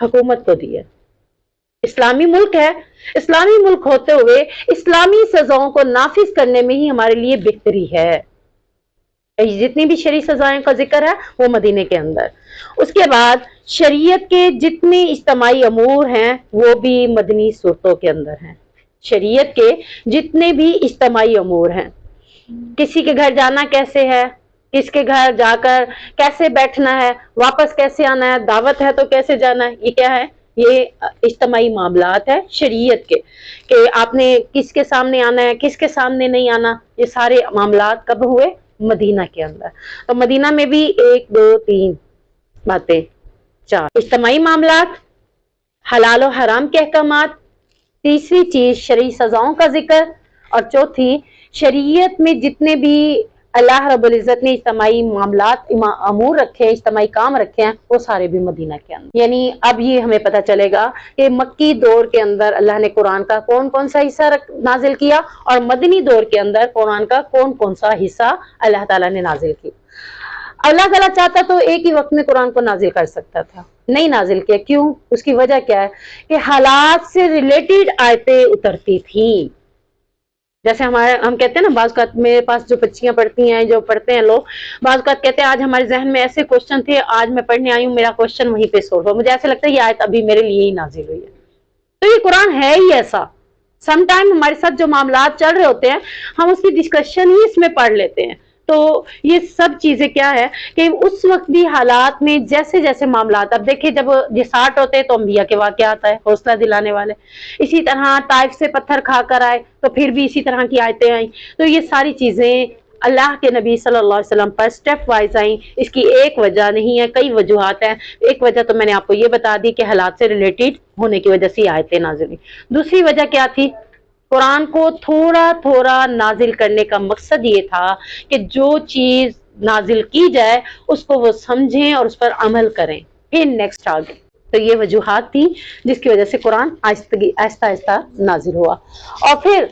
حکومت کو دی ہے. اسلامی ملک ہے. اسلامی ملک ہوتے ہوئے اسلامی سزاؤں کو نافذ کرنے میں ہی ہمارے لیے بہتری ہے. جتنی بھی شرعی سزائیں کا ذکر ہے وہ مدینے کے اندر. اس کے بعد شریعت کے جتنے اجتماعی امور ہیں وہ بھی مدنی صورتوں کے اندر ہیں. شریعت کے جتنے بھی اجتماعی امور ہیں، کسی کے گھر جانا کیسے ہے، کس کے گھر جا کر کیسے بیٹھنا ہے، واپس کیسے آنا ہے، دعوت ہے تو کیسے جانا ہے، یہ کیا ہے؟ یہ اجتماعی معاملات ہے شریعت کے، کہ آپ نے کس کے سامنے آنا ہے، کس کے سامنے نہیں آنا. یہ سارے معاملات کب ہوئے؟ مدینہ کے اندر. تو مدینہ میں بھی 1 2 3 باتیں، 4 اجتماعی معاملات، حلال و حرام کے احکامات، تیسری چیز شرعی سزاؤں کا ذکر، اور چوتھی شریعت میں جتنے بھی اللہ رب العزت نے اجتماعی معاملات امور رکھے ہیں، اجتماعی کام رکھے ہیں، وہ سارے بھی مدینہ کے اندر. یعنی اب یہ ہمیں پتہ چلے گا کہ مکی دور کے اندر اللہ نے قرآن کا کون کون سا حصہ نازل کیا، اور مدنی دور کے اندر قرآن کا کون کون سا حصہ اللہ تعالیٰ نے نازل کیا. اللہ تعالیٰ چاہتا تو ایک ہی وقت میں قرآن کو نازل کر سکتا تھا، نہیں نازل کیا. کیوں؟ اس کی وجہ کیا ہے کہ حالات سے ریلیٹڈ آیتیں اترتی تھیں. جیسے ہم کہتے ہیں نا، بعض اوقات میرے پاس جو بچیاں پڑھتی ہیں، جو پڑھتے ہیں لوگ، بعض اوقات کہتے ہیں آج ہمارے ذہن میں ایسے کوشچن تھے، آج میں پڑھنے آئی ہوں، میرا کوشچن وہیں پہ سولو ہو. مجھے ایسا لگتا ہے یہ آیت ابھی میرے لیے ہی نازل ہوئی ہے. تو یہ قرآن ہے ہی ایسا. سم ٹائم ہمارے ساتھ جو معاملات چل رہے ہوتے ہیں، ہم اس کی ڈسکشن ہی اس میں پڑھ لیتے ہیں. تو یہ سب چیزیں کیا ہے کہ اس وقت بھی حالات میں جیسے جیسے معاملات، اب دیکھیں جب جسارٹ ہوتے ہیں تو انبیاء کے واقعات آئے حوصلہ دلانے والے، اسی طرح طائف سے پتھر کھا کر آئے تو پھر بھی اسی طرح کی آیتیں آئیں. تو یہ ساری چیزیں اللہ کے نبی صلی اللہ علیہ وسلم پر سٹیپ وائز آئیں. اس کی ایک وجہ نہیں ہے، کئی وجوہات ہیں. ایک وجہ تو میں نے آپ کو یہ بتا دی کہ حالات سے ریلیٹڈ ہونے کی وجہ سے یہ آیتیں نازل ہوئی. دوسری وجہ کیا تھی؟ قرآن کو تھوڑا تھوڑا نازل کرنے کا مقصد یہ تھا کہ جو چیز نازل کی جائے اس کو وہ سمجھیں اور اس پر عمل کریں، پھر نیکسٹ آگے. تو یہ وجوہات تھی جس کی وجہ سے قرآن آہستہ آہستہ نازل ہوا. اور پھر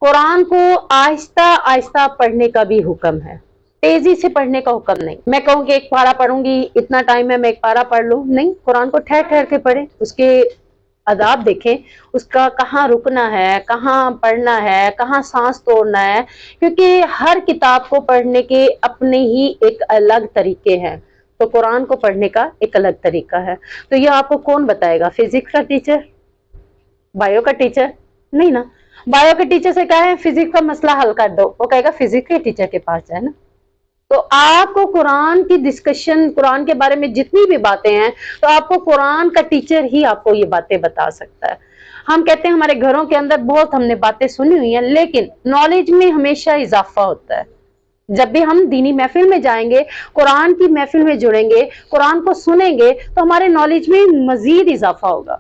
قرآن کو آہستہ آہستہ پڑھنے کا بھی حکم ہے، تیزی سے پڑھنے کا حکم نہیں. میں کہوں کہ ایک پارہ پڑھوں گی، اتنا ٹائم ہے میں ایک پارہ پڑھ لوں، نہیں. قرآن کو ٹھہر ٹھہر کے پڑھیں، اس کے آداب دیکھیں، اس کا کہاں رکنا ہے، کہاں پڑھنا ہے، کہاں سانس توڑنا ہے. کیونکہ ہر کتاب کو پڑھنے کے اپنے ہی ایک الگ طریقے ہیں. تو قرآن کو پڑھنے کا ایک الگ طریقہ ہے. تو یہ آپ کو کون بتائے گا؟ فزکس کا ٹیچر، بایو کا ٹیچر؟ نہیں نا. بایو کے ٹیچر سے کہا ہے فزکس کا مسئلہ حل کر دو، وہ کہے گا فزکس کے ٹیچر کے پاس جائے نا. تو آپ کو قرآن کی ڈسکشن، قرآن کے بارے میں جتنی بھی باتیں ہیں، تو آپ کو قرآن کا ٹیچر ہی آپ کو یہ باتیں بتا سکتا ہے. ہم کہتے ہیں ہمارے گھروں کے اندر بہت ہم نے باتیں سنی ہوئی ہیں، لیکن نالج میں ہمیشہ اضافہ ہوتا ہے. جب بھی ہم دینی محفل میں جائیں گے، قرآن کی محفل میں جڑیں گے، قرآن کو سنیں گے، تو ہمارے نالج میں مزید اضافہ ہوگا.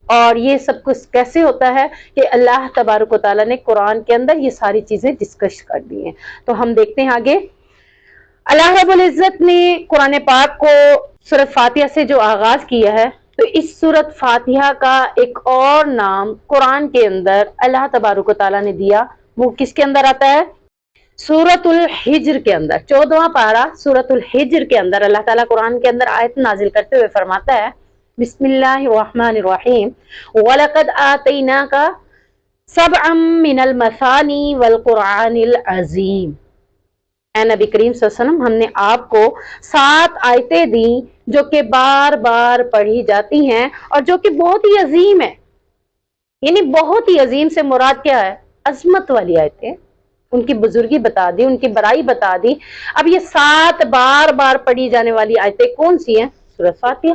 اور یہ سب کچھ کیسے ہوتا ہے کہ اللہ تبارک و تعالیٰ نے قرآن کے اندر یہ ساری چیزیں ڈسکس کر دی ہیں. تو ہم دیکھتے ہیں آگے. اللہ رب العزت نے قرآن پاک کو سورۃ فاتحہ سے جو آغاز کیا ہے، تو اس سورۃ فاتحہ کا ایک اور نام قرآن کے اندر اللہ تبارک و تعالیٰ نے دیا. وہ کس کے اندر آتا ہے؟ سورۃ الحجر کے اندر. 14واں پارہ سورۃ الحجر کے اندر اللہ تعالیٰ قرآن کے اندر آیت نازل کرتے ہوئے فرماتا ہے، بسم اللہ الرحمن الرحیم، وَلَقَدْ آتَيْنَاكَ سَبْعًا مِّنَ الْمَثَانِي وَالْقُرْآنِ الْعَظِيمِ. اے نبی کریم صلی اللہ علیہ وسلم، ہم نے آپ کو 7 آیتیں دیں جو کہ بار بار پڑھی جاتی ہیں اور جو کہ بہت ہی عظیم ہے. یعنی بہت ہی عظیم سے مراد کیا ہے؟ عظمت والی آیتیں، ان کی بزرگی بتا دی، ان کی بڑائی بتا دی. اب یہ 7 بار بار پڑھی جانے والی آیتیں کون سی ہیں؟ سورۃ فاتحہ.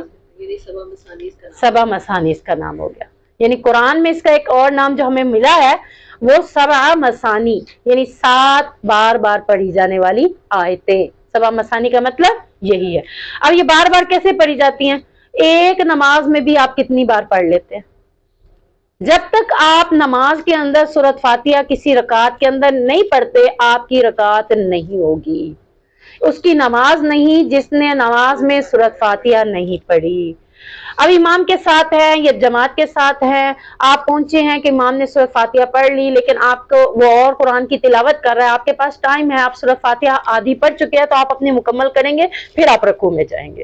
سبع مثانیز کا نام ہو گیا. یعنی قرآن میں اس کا ایک اور نام جو ہمیں ملا ہے وہ سبع مثانی، یعنی 7 بار بار پڑھی جانے والی آیتیں. سبع مثانی کا مطلب یہی ہے. اب یہ بار بار کیسے پڑھی جاتی ہیں؟ ایک نماز میں بھی آپ کتنی بار پڑھ لیتے ہیں؟ جب تک آپ نماز کے اندر سورۃ فاتحہ کسی رکعت کے اندر نہیں پڑھتے، آپ کی رکعت نہیں ہوگی. اس کی نماز نہیں جس نے نماز میں سورۃ فاتحہ نہیں پڑھی. اب امام کے ساتھ ہے یا جماعت کے ساتھ ہے، آپ پہنچے ہیں کہ امام نے سورۃ فاتحہ پڑھ لی، لیکن آپ کو وہ اور قرآن کی تلاوت کر رہا ہے، آپ کے پاس ٹائم ہے، آپ سورۃ فاتحہ آدھی پڑھ چکے ہیں، تو آپ اپنی مکمل کریں گے، پھر آپ رکوع میں جائیں گے.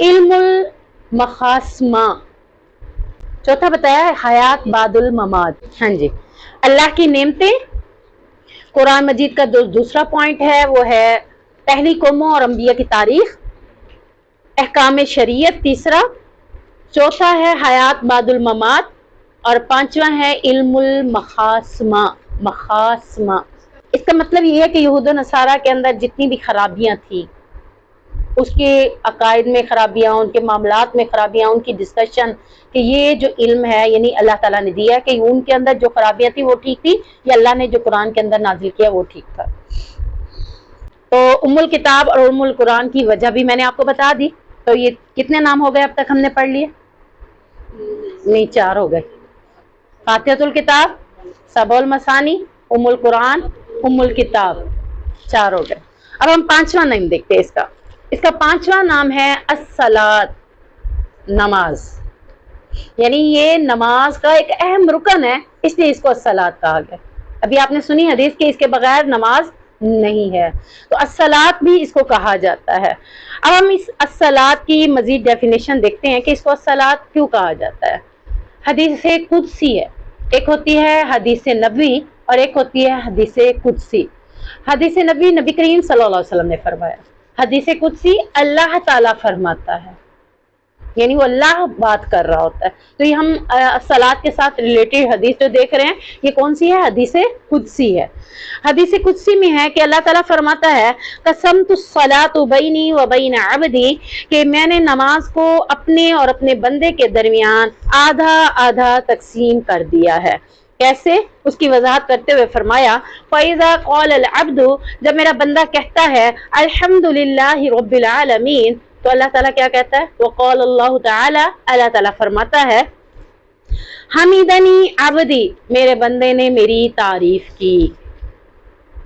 علم المخاسمہ، چوتھا بتایا ہے حیات بعد الممات. ہاں جی، اللہ کی نعمتیں. قرآن مجید کا دوسرا پوائنٹ ہے وہ ہے پہلی قوموں اور انبیاء کی تاریخ. احکام شریعت تیسرا. چوتھا ہے حیات بعد الممات. اور پانچواں ہے علم المخاسمہ. مخاسمہ اس کا مطلب یہ ہے کہ یہود و نصارہ کے اندر جتنی بھی خرابیاں تھیں، اس کے عقائد میں خرابیاں، ان کے معاملات میں خرابیاں، ان کی ڈسکشن، کہ یہ جو علم ہے یعنی اللہ تعالیٰ نے دیا کہ ان کے اندر جو خرابیاں تھیں وہ ٹھیک تھی، یا اللہ نے جو قرآن کے اندر نازل کیا وہ ٹھیک تھا. تو ام الکتاب اور ام القرآن کی وجہ بھی میں نے آپ کو بتا دی. تو یہ کتنے نام ہو گئے اب تک ہم نے پڑھ لیے؟ نہیں، 4 ہو گئے. فاتحۃ الکتاب، سبع المثانی، ام القرآن، ام الکتاب، 4 ہو گئے. اب ہم 5واں نام دیکھتے ہیں اس کا 5واں نام ہے الصلاۃ، نماز. یعنی یہ نماز کا ایک اہم رکن ہے، اس لیے اس کو الصلاۃ کہا گیا. ابھی آپ نے سنی حدیث کہ اس کے بغیر نماز نہیں ہے، تو الصلاۃ بھی اس کو کہا جاتا ہے. اب ہم اس الصلاۃ کی مزید ڈیفینیشن دیکھتے ہیں کہ اس کو الصلاۃ کیوں کہا جاتا ہے. حدیث قدسی ہے، ایک ہوتی ہے حدیث نبوی اور ایک ہوتی ہے حدیث قدسی. حدیث نبی نبی کریم صلی اللہ علیہ وسلم نے فرمایا، حدیث قدسی اللہ تعالیٰ فرماتا ہے، یعنی وہ اللہ بات کر رہا ہوتا ہے. تو یہ ہم صلاۃ کے ساتھ ریلیٹڈ حدیث جو دیکھ رہے ہیں یہ کون سی ہے؟ حدیث قدسی ہے. حدیث قدسی میں ہے کہ اللہ تعالیٰ فرماتا ہے قسمت الصلاۃ بینی و بین عبدی، کہ میں نے نماز کو اپنے اور اپنے بندے کے درمیان آدھا آدھا تقسیم کر دیا ہے. کیسے؟ اس کی وضاحت کرتے ہوئے فرمایا فَإِذَا قَالَ الْعَبْدُ، جب میرا بندہ کہتا ہے الحمدللہ رب العالمین، تو اللہ تعالیٰ کیا کہتا ہے؟ وقال اللہ تعالیٰ، اللہ تعالیٰ فرماتا ہے حمیدنی عبدی، میرے بندے نے میری تعریف کی.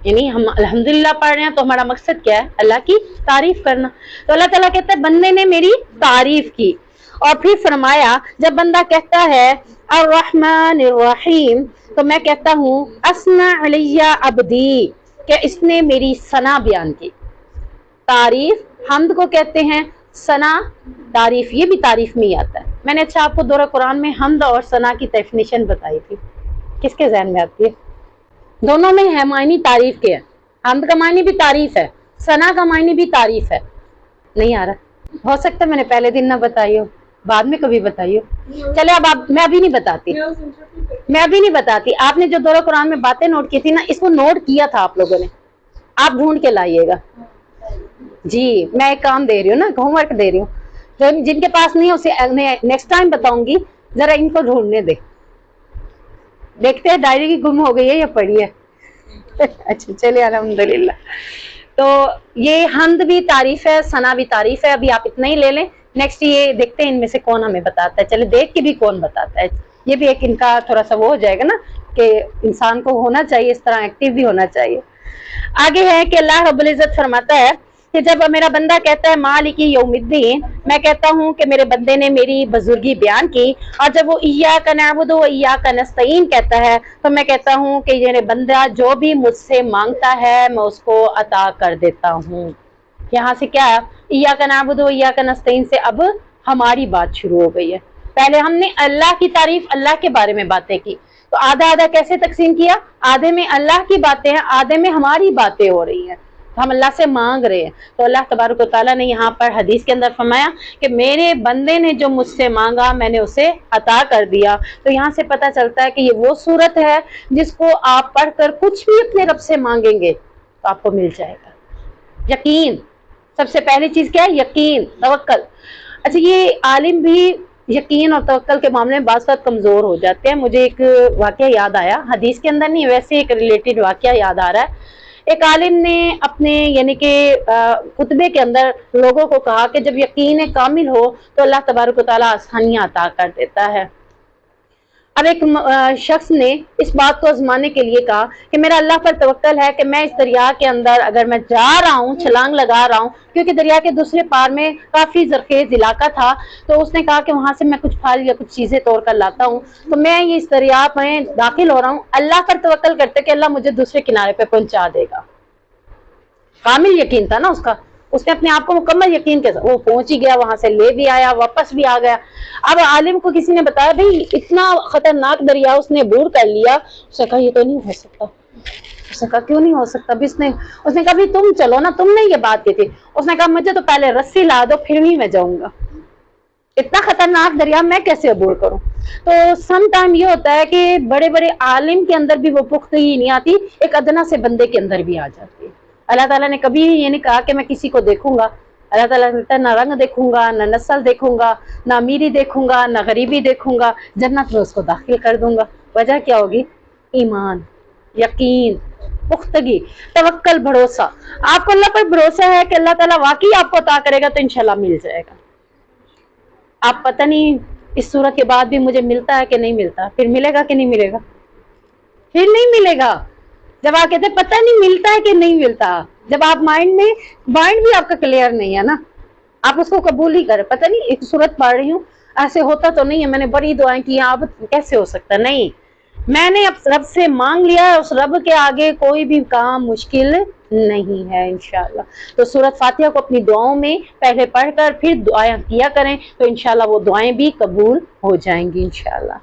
یعنی ہم الحمدللہ پڑھ رہے ہیں تو ہمارا مقصد کیا ہے؟ اللہ کی تعریف کرنا. تو اللہ تعالیٰ کہتا ہے بندے نے میری تعریف کی. اور پھر فرمایا جب بندہ کہتا ہے الرحمن الرحیم، تو میں کہتا ہوں اثنا علی عبدی، کہ اس نے میری ثنا بیان کی. تعریف حمد کو کہتے ہیں، ثنا تعریف، یہ بھی تعریف میں ہی آتا ہے. میں نے اچھا آپ کو دورہ قرآن میں حمد اور ثنا کی ڈیفینیشن بتائی تھی، کس کے ذہن میں آتی ہے؟ دونوں میں ہے معنی تعریف کے ہیں. حمد کا معنی بھی تعریف ہے، ثنا کا معنی بھی تعریف ہے. نہیں آ رہا؟ ہو سکتا ہے میں نے پہلے دن نہ بتائی ہو، بعد میں کبھی بتائی ہو. چلے اب میں ابھی نہیں بتاتی. آپ نے جو دورہ قرآن میں باتیں نوٹ کی تھی نا، اس کو نوٹ کیا تھا آپ لوگوں نے، آپ ڈھونڈ کے لائیے گا. جی میں ایک کام دے رہی ہوں نا، ہوم ورک دے رہی ہوں. جن کے پاس نہیں اسے نیکسٹ ٹائم بتاؤں گی، ذرا ان کو ڈھونڈنے دے. دیکھتے ہیں ڈائری کی گم ہو گئی ہے یا پڑھی ہے. اچھا چلیے الحمدللہ. تو یہ حمد بھی تعریف ہے، ثنا بھی تعریف ہے. ابھی آپ اتنا ہی لے لیں، نیکسٹ یہ دیکھتے ہیں ان میں سے کون ہمیں بتاتا ہے. چلے دیکھ کے بھی کون بتاتا ہے، یہ بھی ایک ان کا تھوڑا سا وہ ہو جائے گا نا کہ انسان کو ہونا چاہیے اس طرح، ایکٹیو بھی ہونا چاہیے. آگے ہے کہ اللہ رب العزت فرماتا ہے کہ جب میرا بندہ کہتا ہے مالکی یوم الدین، میں کہتا ہوں کہ میرے بندے نے میری بزرگی بیان کی. اور جب وہ ایاک نعبد و ایاک نستعین کہتا ہے تو میں کہتا ہوں کہ یہ بندہ جو بھی مجھ سے مانگتا ہے میں اس کو عطا کر دیتا ہوں. یہاں سے کیا ہے؟ ایاک نعبد و ایاک نستعین سے اب ہماری بات شروع ہو گئی ہے. پہلے ہم نے اللہ کی تعریف، اللہ کے بارے میں باتیں کی، تو آدھا آدھا کیسے تقسیم کیا؟ آدھے میں اللہ کی باتیں ہیں، آدھے میں ہماری باتیں ہو رہی ہیں، ہم اللہ سے مانگ رہے ہیں. تو اللہ تبارک و تعالیٰ نے یہاں پر حدیث کے اندر فرمایا کہ میرے بندے نے جو مجھ سے مانگا میں نے اسے عطا کر دیا. تو یہاں سے پتہ چلتا ہے کہ یہ وہ صورت ہے جس کو آپ پڑھ کر کچھ بھی اپنے رب سے مانگیں گے تو آپ کو مل جائے گا. یقین، سب سے پہلی چیز کیا ہے؟ یقین، توکل. اچھا یہ عالم بھی یقین اور توکل کے معاملے میں بعض وقت کمزور ہو جاتے ہیں. مجھے ایک واقعہ یاد آیا، حدیث کے اندر نہیں، ویسے ایک ریلیٹڈ واقعہ یاد آ رہا ہے. ایک عالم نے اپنے یعنی کہ خطبے کے اندر لوگوں کو کہا کہ جب یقین کامل ہو تو اللہ تبارک و تعالیٰ آسانیاں عطا کر دیتا ہے. اب ایک شخص نے اس بات کو آزمانے کے لیے کہا کہ میرا اللہ پر توکل ہے کہ میں اس دریا کے اندر اگر میں جا رہا ہوں، چھلانگ لگا رہا ہوں، کیونکہ دریا کے دوسرے پار میں کافی زرخیز علاقہ تھا، تو اس نے کہا کہ وہاں سے میں کچھ پھل یا کچھ چیزیں توڑ کر لاتا ہوں، تو میں یہ اس دریا میں داخل ہو رہا ہوں، اللہ پر توکل کرتے کہ اللہ مجھے دوسرے کنارے پہ پہنچا دے گا. کامل یقین تھا نا اس کا. اس نے اپنے آپ کو مکمل یقین کے ساتھ وہ پہنچ ہی گیا، وہاں سے لے بھی آیا، واپس بھی آ گیا۔ اب عالم کو کسی نے بتایا بھائی اتنا خطرناک دریا اس نے عبور کر لیا، اس نے کہا یہ تو نہیں ہو سکتا۔ اس نے کہا کیوں نہیں ہو سکتا؟ اس نے کہا بھی تم چلو نا، تم نے یہ بات کی تھی۔ اس نے کہا مجھے تو پہلے رسی لا دو پھر بھی میں جاؤں گا، اتنا خطرناک دریا میں کیسے عبور کروں؟ تو سم ٹائم یہ ہوتا ہے کہ بڑے بڑے عالم کے اندر بھی وہ پختگی نہیں آتی، ایک ادنا سے بندے کے اندر بھی آ جاتی ہے۔ اللہ تعالیٰ نے کبھی یہ نہیں کہا کہ میں کسی کو دیکھوں گا، اللہ تعالیٰ نے کہا نہ رنگ دیکھوں گا، نہ نسل دیکھوں گا، نہ امیری دیکھوں گا، نہ غریبی دیکھوں گا، جنت میں اس کو داخل کر دوں گا۔ وجہ کیا ہوگی؟ ایمان، یقین، پختگی، توکل، بھروسہ۔ آپ کو اللہ پر بھروسہ ہے کہ اللہ تعالیٰ واقعی آپ کو عطا کرے گا تو انشاءاللہ مل جائے گا۔ آپ پتہ نہیں اس صورت کے بعد بھی مجھے ملتا ہے کہ نہیں ملتا، پھر ملے گا کہ نہیں ملے گا؟ پھر نہیں ملے گا۔ جب آپ کہتے ہیں پتہ نہیں ملتا ہے کہ نہیں ملتا، جب آپ مائنڈ بھی آپ کا کلیئر نہیں ہے نا، آپ اس کو قبول ہی کریں۔ پتہ نہیں ایک صورت پڑھ رہی ہوں، ایسے ہوتا تو نہیں ہے، میں نے بڑی دعائیں کی، اب کیسے ہو سکتا؟ نہیں، میں نے اب رب سے مانگ لیا ہے، اس رب کے آگے کوئی بھی کام مشکل نہیں ہے انشاءاللہ۔ تو سورۃ فاتحہ کو اپنی دعاؤں میں پہلے پڑھ کر پھر دعائیں کیا کریں، تو انشاءاللہ وہ دعائیں بھی قبول ہو جائیں گی انشاءاللہ۔